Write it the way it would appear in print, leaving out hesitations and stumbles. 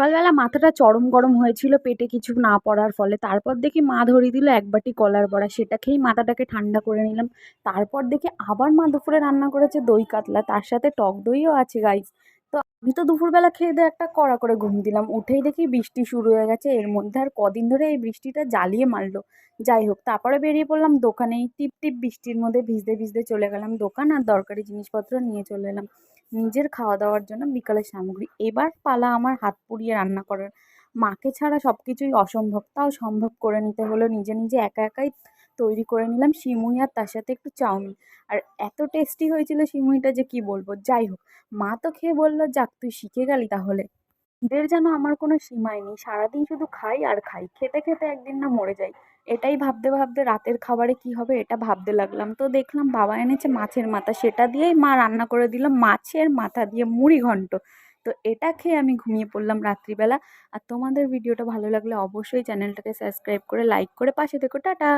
সকালবেলা মাথাটা চরম গরম হয়েছিল পেটে কিছু না পড়ার ফলে। তারপর দেখি মা ধরিয়ে দিল এক বাটি কলার বড়া, সেটা খেয়েই মাথাটাকে ঠান্ডা করে নিলাম। তারপর দেখি আবার মা দুপুরে রান্না করেছে দই কাতলা, তার সাথে টক দইও আছে গাইস। তো আমি তো দুপুরবেলা খেয়ে দিয়ে একটা কড়া করে ঘুম দিলাম, উঠেই দেখি বৃষ্টি শুরু হয়ে গেছে। এর মধ্যে আর কদিন ধরে এই বৃষ্টিটা জ্বালিয়ে মারলো। যাই হোক, তারপরে বেরিয়ে পড়লাম দোকানে। এই টিপ টিপ বৃষ্টির মধ্যে ভিজতে ভিজতে চলে গেলাম দোকান, আর দরকারি জিনিসপত্র নিয়ে চলে এলাম নিজের খাওয়া দাওয়ার জন্য বিকালের সামগ্রী। এবার পালা আমার হাত পুড়িয়ে রান্না করার। মাকে ছাড়া সব কিছুই অসম্ভব, তাও সম্ভব করে নিতে হলো। নিজে নিজে একা একাই তৈরি করে নিলাম সিমুই, আর তার সাথে একটু চাউমিন। আর এত টেস্টি হয়েছিল সিমুইটা যে কি বলবো। যাই হোক, মা তো খেয়ে বললো, যাক তুই শিখে গেলি তাহলে। ঈদের যেন আমার কোনো সীমাই নেই, সারাদিন শুধু খাই আর খাই, খেতে খেতে একদিন না মরে যাই। এটাই ভাবতে ভাবতে রাতের খাবারে কি হবে এটা ভাবতে লাগলাম। তো দেখলাম বাবা এনেছে মাছের মাথা, সেটা দিয়েই মা রান্না করে দিল মাছের মাথা দিয়ে মুড়ি ঘন্ট। তো এটা খেয়ে আমি ঘুমিয়ে পড়লাম রাত্রিবেলা। আর তোমাদের ভিডিওটা ভালো লাগলে অবশ্যই চ্যানেলটাকে সাবস্ক্রাইব করে লাইক করে পাশে থেকো। টাটা।